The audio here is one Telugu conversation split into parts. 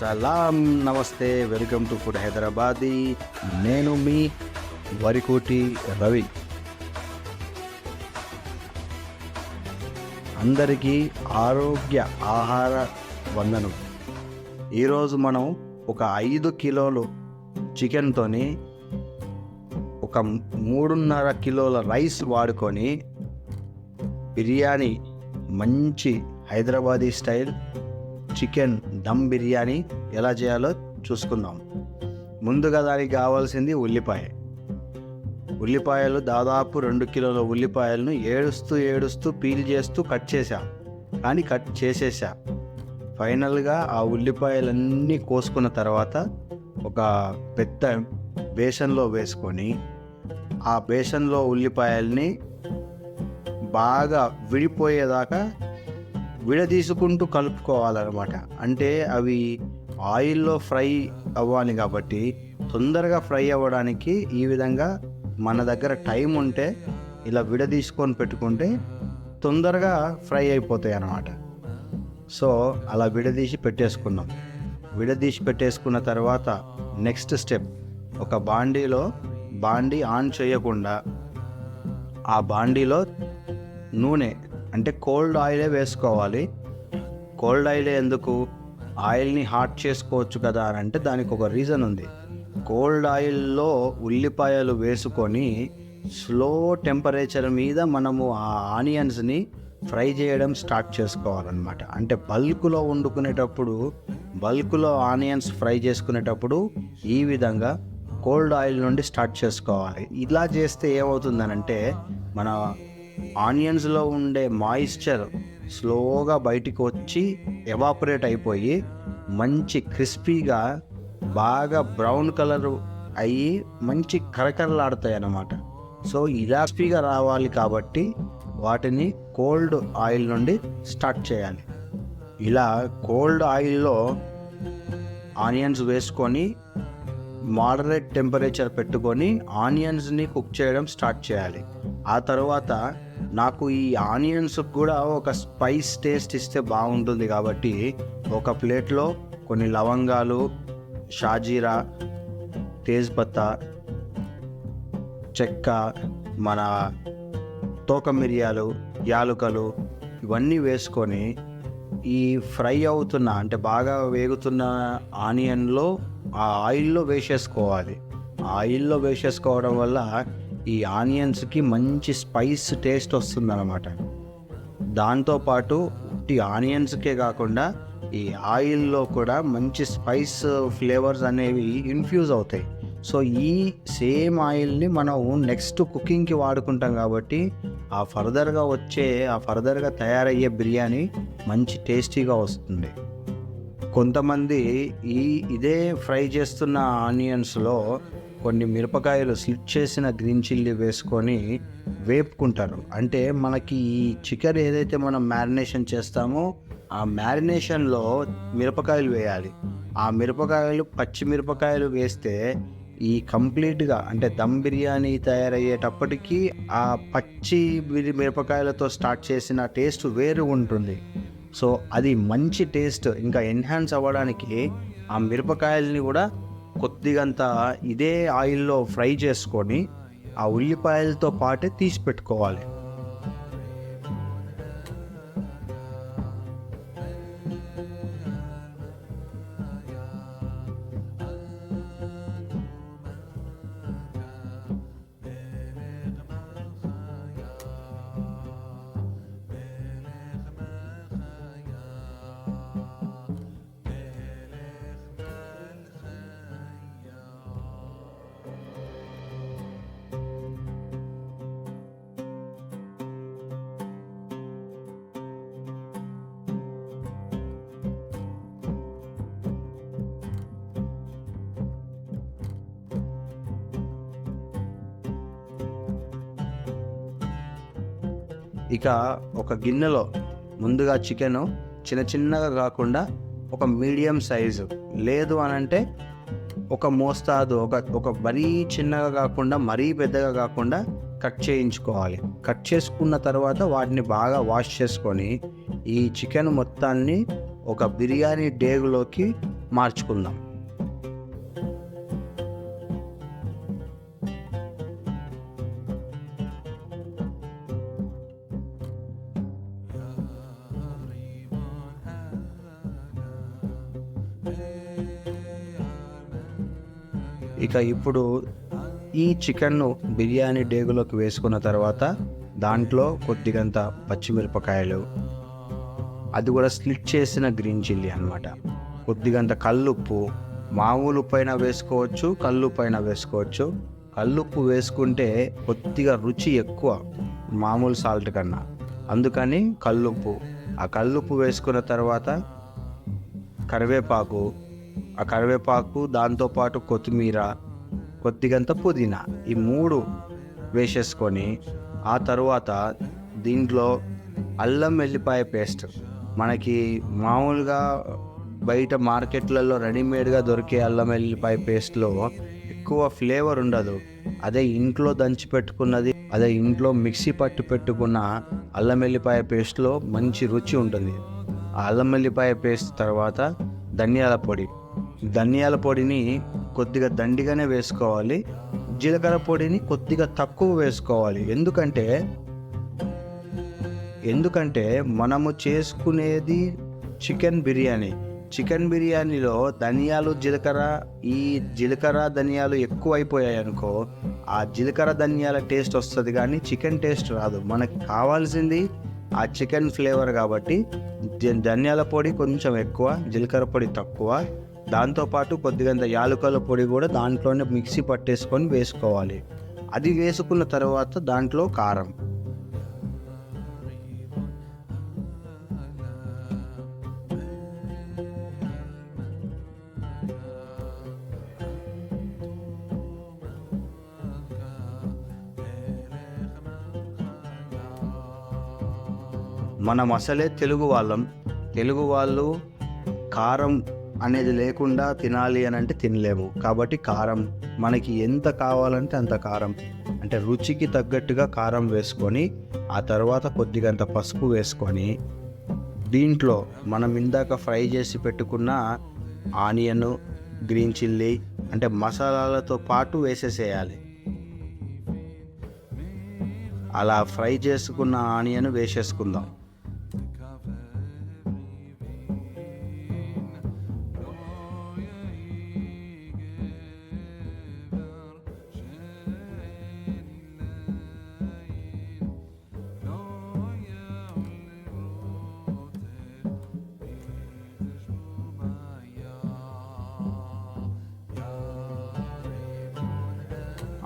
సలాం, నమస్తే, వెల్కమ్ టు ఫుడ్ హైదరాబాదీ. నేను మీ వరికోటి రవి. అందరికీ ఆరోగ్య ఆహార వందనం. ఈరోజు మనం ఒక 5 కిలోలు చికెన్తోని ఒక 3.5 కిలోల రైస్ వాడుకొని బిర్యానీ, మంచి హైదరాబాదీ స్టైల్ చికెన్ దమ్ బిర్యానీ ఎలా చేయాలో చూసుకుందాం. ముందుగా దానికి కావాల్సింది ఉల్లిపాయలు దాదాపు 2 కిలోల ఉల్లిపాయలను ఏడుస్తూ పీల్ చేస్తూ కట్ చేసేసా. ఫైనల్గా ఆ ఉల్లిపాయలన్నీ కోసుకున్న తర్వాత ఒక పెద్ద బేసన్లో వేసుకొని ఆ బేసన్లో ఉల్లిపాయల్ని బాగా విడిపోయేదాకా విడదీసుకుంటూ కలుపుకోవాలన్నమాట. అంటే అవి ఆయిల్లో ఫ్రై అవ్వాలి కాబట్టి తొందరగా ఫ్రై అవ్వడానికి ఈ విధంగా మన దగ్గర టైం ఉంటే ఇలా విడదీసుకొని పెట్టుకుంటే తొందరగా ఫ్రై అయిపోతాయి అన్నమాట. సో అలా విడదీసి పెట్టేసుకున్న తర్వాత నెక్స్ట్ స్టెప్, ఒక బాండీ ఆన్ చేయకుండా ఆ బాండీలో నూనె అంటే కోల్డ్ ఆయిలే వేసుకోవాలి. కోల్డ్ ఆయిలే ఎందుకు, ఆయిల్ని హాట్ చేసుకోవచ్చు కదా అని అంటే దానికి ఒక రీజన్ ఉంది. కోల్డ్ ఆయిల్లో ఉల్లిపాయలు వేసుకొని స్లో టెంపరేచర్ మీద మనము ఆ ఆనియన్స్ని ఫ్రై చేయడం స్టార్ట్ చేసుకోవాలన్నమాట. అంటే బల్క్లో ఆనియన్స్ ఫ్రై చేసుకునేటప్పుడు ఈ విధంగా కోల్డ్ ఆయిల్ నుండి స్టార్ట్ చేసుకోవాలి. ఇలా చేస్తే ఏమవుతుందనంటే మన ఆనియన్స్లో ఉండే మాయిశ్చర్ స్లోగా బయటికి వచ్చి ఎవాపరేట్ అయిపోయి మంచి క్రిస్పీగా బాగా బ్రౌన్ కలర్ అయ్యి మంచి కరకరలాడుతాయి అన్నమాట. సో ఇలా క్రిస్పీగా రావాలి కాబట్టి వాటిని కోల్డ్ ఆయిల్ నుండి స్టార్ట్ చేయాలి. ఇలా కోల్డ్ ఆయిల్లో ఆనియన్స్ వేసుకొని మోడరేట్ టెంపరేచర్ పెట్టుకొని ఆనియన్స్ని కుక్ చేయడం స్టార్ట్ చేయాలి. ఆ తర్వాత నాకు ఈ ఆనియన్స్ కూడా ఒక స్పైస్ టేస్ట్ ఇస్తే బాగుంటుంది కాబట్టి ఒక ప్లేట్లో కొన్ని లవంగాలు, షాజీరా, తేజ్పత్తా, చెక్క, మన తోక మిరియాలు, యాలుకలు ఇవన్నీ వేసుకొని ఈ ఫ్రై అవుతున్న అంటే బాగా వేగుతున్న ఆనియన్లో ఆ ఆయిల్లో వేసేసుకోవాలి. ఆ ఆయిల్లో వేసేసుకోవడం వల్ల ఈ ఆనియన్స్కి మంచి స్పైస్ టేస్ట్ వస్తుందన్నమాట. దాంతోపాటు ఈ ఆనియన్స్కే కాకుండా ఈ ఆయిల్లో కూడా మంచి స్పైస్ ఫ్లేవర్స్ అనేవి ఇన్ఫ్యూజ్ అవుతాయి. సో ఈ సేమ్ ఆయిల్ని మనం నెక్స్ట్ కుకింగ్కి వాడుకుంటాం కాబట్టి ఆ ఫర్దర్గా తయారయ్యే బిర్యానీ మంచి టేస్టీగా వస్తుంది. కొంతమంది ఇదే ఫ్రై చేస్తున్న ఆనియన్స్లో కొన్ని మిరపకాయలు స్లిట్ చేసిన గ్రీన్ చిల్లీ వేసుకొని వేపుకుంటారు. అంటే మనకి ఈ చికెన్ ఏదైతే మనం మ్యారినేషన్ చేస్తామో ఆ మ్యారినేషన్లో మిరపకాయలు వేయాలి. ఆ పచ్చి మిరపకాయలు వేస్తే ఈ కంప్లీట్గా అంటే దమ్ బిర్యానీ తయారయ్యేటప్పటికీ ఆ పచ్చి మిరపకాయలతో స్టార్ట్ చేసిన టేస్ట్ వేరు ఉంటుంది. సో అది మంచి టేస్ట్ ఇంకా ఎన్హాన్స్ అవ్వడానికి ఆ మిరపకాయలని కూడా కొద్దిగంత ఇదే ఆయిల్లో ఫ్రై చేసుకొని ఆ ఉల్లిపాయలతో పాటే తీసి పెట్టుకోవాలి. ఇక ఒక గిన్నెలో ముందుగా చికెను చిన్నగా కాకుండా ఒక మీడియం సైజు, లేదు అనంటే ఒక మోస్తాదు, ఒక మరీ చిన్నగా కాకుండా మరీ పెద్దగా కాకుండా కట్ చేయించుకోవాలి. కట్ చేసుకున్న తర్వాత వాటిని బాగా వాష్ చేసుకొని ఈ చికెన్ మొత్తాన్ని ఒక బిర్యానీ డేగులోకి మార్చుకుందాం. ఇక ఇప్పుడు ఈ చికెన్ను బిర్యానీ డేగులోకి వేసుకున్న తర్వాత దాంట్లో కొద్దిగంత పచ్చిమిరపకాయలు, అది కూడా స్ప్లిట్ చేసిన గ్రీన్ చిల్లీ అన్నమాట, కొద్దిగంత కల్లుప్పు, మామూలు ఉప్పు అయినా వేసుకోవచ్చు, కల్లుప్పు అయినా వేసుకోవచ్చు. కల్లుప్పు వేసుకుంటే కొద్దిగా రుచి ఎక్కువ మామూలు సాల్ట్ కన్నా, అందుకని కల్లుప్పు. ఆ కల్లుప్పు వేసుకున్న తర్వాత కరివేపాకు, ఆ కరివేపాకు దాంతోపాటు కొత్తిమీర, కొద్దిగంత పుదీనా, ఈ 3 వేసేసుకొని ఆ తరువాత దీంట్లో అల్లం వెల్లిపాయ పేస్ట్, మనకి మామూలుగా బయట మార్కెట్లలో రెడీమేడ్గా దొరికే అల్లం వెల్లిపాయ పేస్ట్లో ఎక్కువ ఫ్లేవర్ ఉండదు. అదే ఇంట్లో దంచి పెట్టుకున్నది, అదే ఇంట్లో మిక్సీ పట్టి పెట్టుకున్న అల్లం వెల్లిపాయ పేస్ట్లో మంచి రుచి ఉంటుంది. ఆ అల్లం వెల్లిపాయ పేస్ట్ తర్వాత ధనియాల పొడిని కొద్దిగా దండిగానే వేసుకోవాలి. జీలకర్ర పొడిని కొద్దిగా తక్కువ వేసుకోవాలి. ఎందుకంటే మనము చేసుకునేది చికెన్ బిర్యానీలో ధనియాలు, ఈ జీలకర్ర ధనియాలు ఎక్కువ అయిపోయాయి అనుకో, ఆ జీలకర్ర ధనియాల టేస్ట్ వస్తుంది కానీ చికెన్ టేస్ట్ రాదు. మనకు కావాల్సింది ఆ చికెన్ ఫ్లేవర్ కాబట్టి ధనియాల పొడి కొంచెం ఎక్కువ, జీలకర్ర పొడి తక్కువ, దాంతోపాటు కొద్దిగంత యాలకుల పొడి కూడా దాంట్లోనే మిక్సీ పట్టేసుకొని వేసుకోవాలి. అది వేసుకున్న తర్వాత దాంట్లో కారం, మనం అసలే తెలుగు వాళ్ళు కారం అనేది లేకుండా తినాలి అని అంటే తినలేము. కాబట్టి కారం మనకి ఎంత కావాలంటే అంత కారం, అంటే రుచికి తగ్గట్టుగా కారం వేసుకొని ఆ తర్వాత కొద్దిగంత పసుపు వేసుకొని దీంట్లో మనం ఇందాక ఫ్రై చేసి పెట్టుకున్న ఆనియన్, గ్రీన్ చిల్లీ అంటే మసాలాలతో పాటు వేసేసేయాలి. అలా ఫ్రై చేసుకున్న ఆనియన్ వేసేసుకుందాం.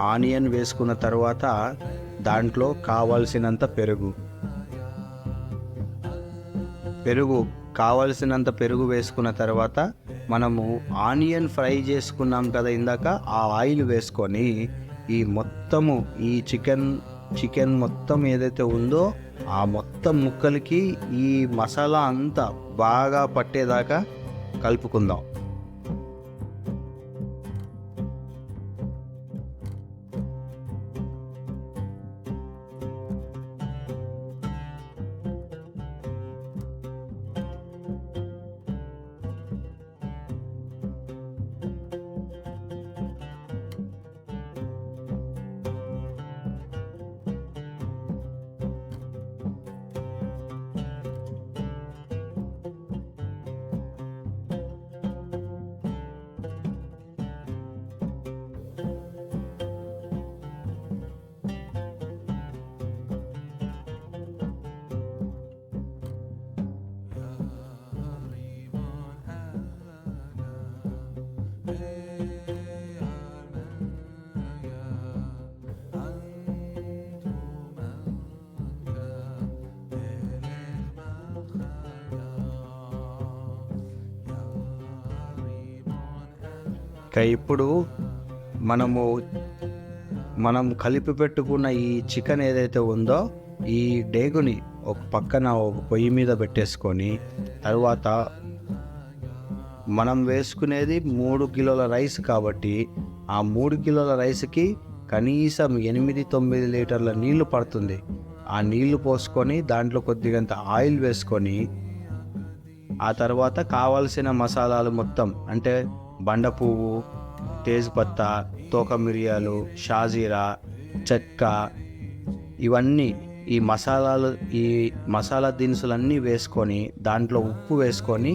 ఆనియన్ వేసుకున్న తర్వాత దాంట్లో కావాల్సినంత పెరుగు వేసుకున్న తర్వాత మనము ఆనియన్ ఫ్రై చేసుకున్నాం కదా ఇందాక, ఆ ఆయిల్ వేసుకొని ఈ చికెన్ మొత్తం ఏదైతే ఉందో ఆ మొత్తం ముక్కలకి ఈ మసాలా అంతా బాగా పట్టేదాకా కలుపుకుందాం. ఇప్పుడు మనం కలిపి పెట్టుకున్న ఈ చికెన్ ఏదైతే ఉందో ఈ డేగుని ఒక పక్కన ఒక పొయ్యి మీద పెట్టేసుకొని, తర్వాత మనం వేసుకునేది 3 కిలోల రైస్ కాబట్టి ఆ 3 కిలోల రైస్కి కనీసం 8-9 లీటర్ల నీళ్లు పడుతుంది. ఆ నీళ్లు పోసుకొని దాంట్లో కొద్దిగంత ఆయిల్ వేసుకొని ఆ తర్వాత కావాల్సిన మసాలాలు మొత్తం అంటే బండ పువ్వు, తేజ్పత్తా, తోక మిరియాలు, షాజీరా, చెక్క, ఇవన్నీ ఈ మసాలా దినుసులన్నీ వేసుకొని దాంట్లో ఉప్పు వేసుకొని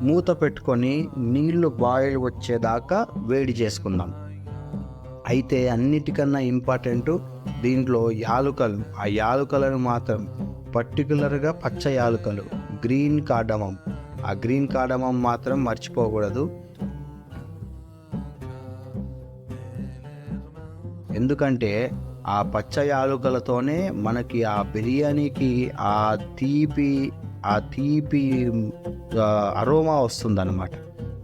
మూత పెట్టుకొని నీళ్లు బాయిల్ వచ్చేదాకా వేడి చేసుకుందాం. అయితే అన్నిటికన్నా ఇంపార్టెంట్ దీంట్లో యాలుకలు. ఆ యాలుకలను మాత్రం పర్టికులర్గా పచ్చ యాలుకలు, గ్రీన్ కార్డమం, ఆ గ్రీన్ కార్డమం మాత్రం మర్చిపోకూడదు. ఎందుకంటే ఆ పచ్చ యాలుకలతోనే మనకి ఆ బిర్యానీకి ఆ తీపి అరోమా వస్తుందన్నమాట.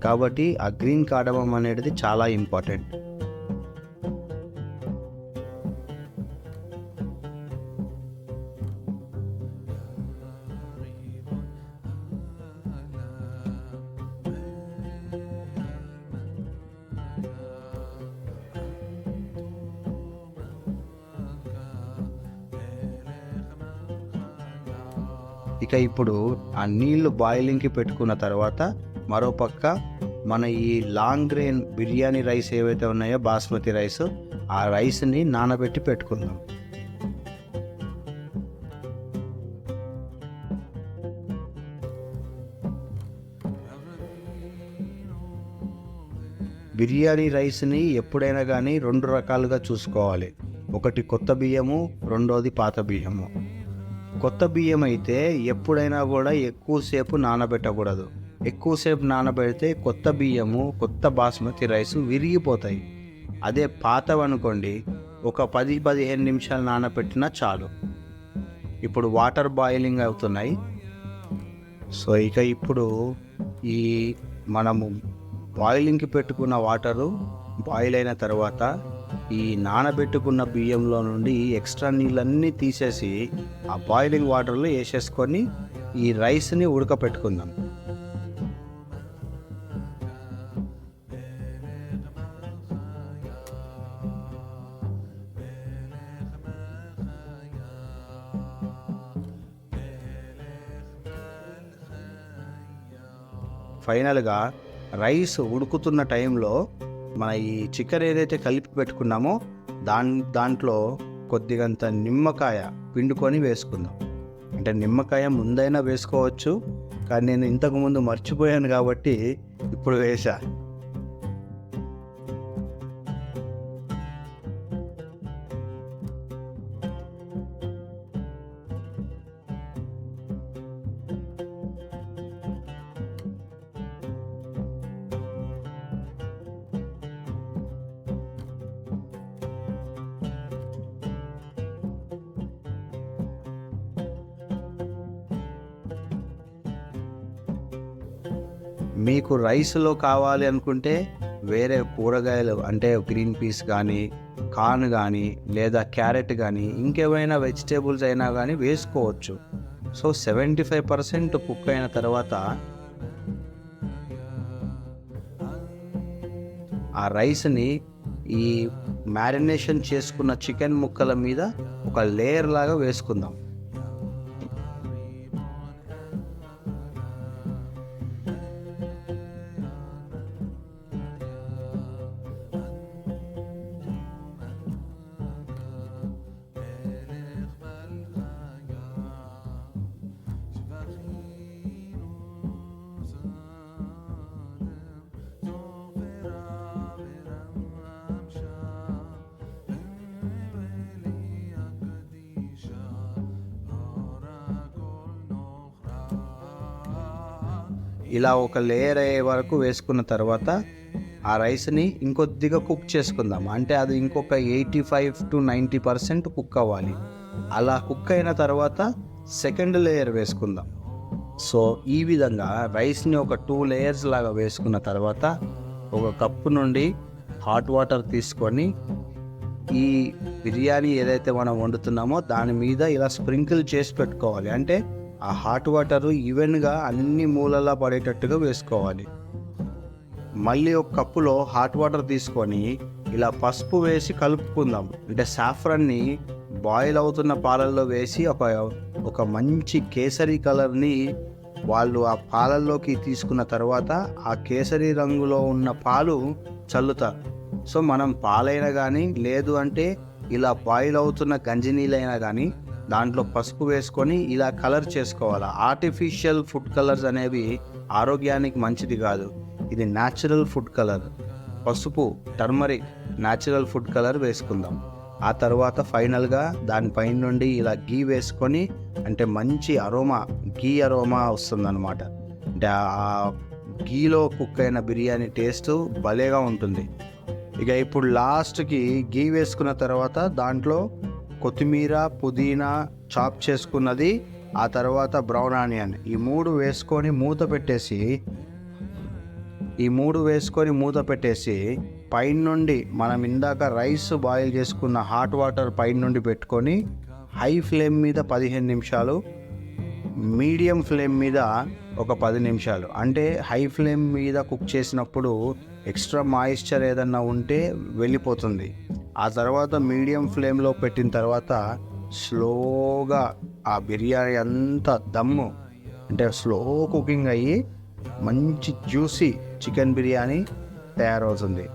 కాబట్టి ఆ గ్రీన్ కార్డమం అనేది చాలా ఇంపార్టెంట్. ఇక ఇప్పుడు ఆ నీళ్లు బాయిలింగ్కి పెట్టుకున్న తర్వాత మరోపక్క మన ఈ లాంగ్ గ్రెయిన్ బిర్యానీ రైస్ ఏవైతే ఉన్నాయో బాస్మతి రైస్, ఆ రైస్ని నానబెట్టి పెట్టుకుందాం. బిర్యానీ రైస్ని ఎప్పుడైనా కానీ 2 రకాలుగా చూసుకోవాలి. ఒకటి కొత్త బియ్యము, రెండోది పాత బియ్యము. కొత్త బియ్యం అయితే ఎప్పుడైనా కూడా ఎక్కువసేపు నానబెట్టకూడదు. ఎక్కువసేపు నానబెడితే కొత్త బియ్యము, కొత్త బాస్మతి రైస్ విరిగిపోతాయి. అదే పాతవనుకోండి, ఒక 10-15 నిమిషాలు నానబెట్టినా చాలు. ఇప్పుడు వాటర్ బాయిలింగ్ అవుతున్నాయి. సో ఇక ఇప్పుడు ఈ మనము బాయిలింగ్కి పెట్టుకున్న వాటరు బాయిల్ అయిన తర్వాత ఈ నానబెట్టుకున్న బియ్యంలో నుండి ఎక్స్ట్రా నీళ్ళన్నీ తీసేసి ఆ బాయిలింగ్ వాటర్లో వేసేసుకొని ఈ రైస్ని ఉడకపెట్టుకుందాం. ఫైనల్గా రైస్ ఉడుకుతున్న టైంలో మన ఈ చికెన్ ఏదైతే కలిపి పెట్టుకున్నామో దాంట్లో కొద్దిగంత నిమ్మకాయ పిండుకొని వేసుకుందాం. అంటే నిమ్మకాయ ముందైనా వేసుకోవచ్చు, కానీ నేను ఇంతకుముందు మర్చిపోయాను కాబట్టి ఇప్పుడు వేసా. మీకు రైస్లో కావాలి అనుకుంటే వేరే కూరగాయలు అంటే గ్రీన్ పీస్ కానీ, కార్న్ కానీ, లేదా క్యారెట్ కానీ, ఇంకేమైనా వెజిటేబుల్స్ అయినా కానీ వేసుకోవచ్చు. సో 75% కుక్ అయిన తర్వాత ఆ రైస్ని ఈ మ్యారినేషన్ చేసుకున్న చికెన్ ముక్కల మీద ఒక లేయర్ లాగా వేసుకుందాం. ఇలా ఒక లేయర్ అయ్యే వరకు వేసుకున్న తర్వాత ఆ రైస్ని ఇంకొద్దిగా కుక్ చేసుకుందాం. అంటే అది ఇంకొక 85-90% కుక్ అవ్వాలి. అలా కుక్ అయిన తర్వాత సెకండ్ లేయర్ వేసుకుందాం. సో ఈ విధంగా రైస్ని ఒక 2 లేయర్స్ లాగా వేసుకున్న తర్వాత ఒక కప్పు నుండి హాట్ వాటర్ తీసుకొని ఈ బిర్యానీ ఏదైతే మనం వండుతున్నామో దాని మీద ఇలా స్ప్రింకిల్ చేసి పెట్టుకోవాలి. అంటే ఆ హాట్ వాటరు ఈవెన్గా అన్ని మూలలా పడేటట్టుగా వేసుకోవాలి. మళ్ళీ ఒక కప్పులో హాట్ వాటర్ తీసుకొని ఇలా పసుపు వేసి కలుపుకుందాం. అంటే సాఫ్రాన్ని బాయిల్ అవుతున్న పాలల్లో వేసి ఒక మంచి కేసరి కలర్ని వాళ్ళు ఆ పాలల్లోకి తీసుకున్న తర్వాత ఆ కేసరి రంగులో ఉన్న పాలు చల్లుతారు. సో మనం పాలైనా కానీ, లేదు అంటే ఇలా బాయిల్ అవుతున్న గంజి నీళ్ళైనా కానీ దాంట్లో పసుపు వేసుకొని ఇలా కలర్ చేసుకోవాలి. ఆర్టిఫిషియల్ ఫుడ్ కలర్స్ అనేవి ఆరోగ్యానికి మంచిది కాదు. ఇది న్యాచురల్ ఫుడ్ కలర్. పసుపు, టర్మరిక్ న్యాచురల్ ఫుడ్ కలర్ వేసుకుందాం. ఆ తర్వాత ఫైనల్గా దానిపైన నుండి ఇలా గీ వేసుకొని, అంటే మంచి అరోమా, గీ అరోమా వస్తుందన్నమాట. అంటే ఆ గీలో కుక్ అయిన బిర్యానీ టేస్ట్ భలేగా ఉంటుంది. ఇక ఇప్పుడు లాస్ట్కి గీ వేసుకున్న తర్వాత దాంట్లో కొత్తిమీర, పుదీనా చాప్ చేసుకున్నది, ఆ తర్వాత బ్రౌన్ ఆనియన్, ఈ మూడు వేసుకొని మూత పెట్టేసి పైన నుండి మనం ఇందాక రైస్ బాయిల్ చేసుకున్న హాట్ వాటర్ పైన నుండి పెట్టుకొని హై ఫ్లేమ్ మీద 15 నిమిషాలు, మీడియం ఫ్లేమ్ మీద ఒక 10 నిమిషాలు. అంటే హై ఫ్లేమ్ మీద కుక్ చేసినప్పుడు ఎక్స్ట్రా మాయిశ్చర్ ఏదన్నా ఉంటే వెళ్ళిపోతుంది. ఆ తర్వాత మీడియం ఫ్లేమ్లో పెట్టిన తర్వాత స్లోగా ఆ బిర్యానీ అంతా దమ్ము, అంటే స్లో కుకింగ్ అయ్యి మంచి జ్యూసీ చికెన్ బిర్యానీ తయారవుతుంది.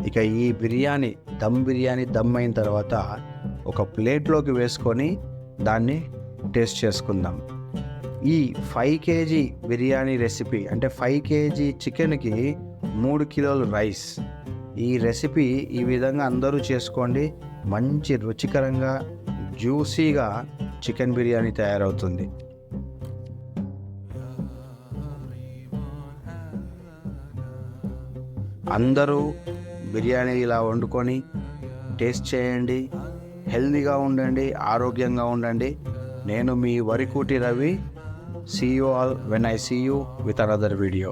ఇక ఈ బిర్యానీ దమ్ అయిన తర్వాత ఒక ప్లేట్లోకి వేసుకొని దాన్ని టేస్ట్ చేసుకుందాం. ఈ 5 kg బిర్యానీ రెసిపీ, అంటే 5 kg చికెన్కి 3 కిలోలు రైస్. ఈ రెసిపీ ఈ విధంగా అందరూ చేసుకోండి. మంచి రుచికరంగా జ్యూసీగా చికెన్ బిర్యానీ తయారవుతుంది. అందరూ బిర్యానీ ఇలా వండుకొని టేస్ట్ చేయండి. హెల్తీగా ఉండండి, ఆరోగ్యంగా ఉండండి. నేను మీ Varikuti Ravi. See you all when I see you with another video.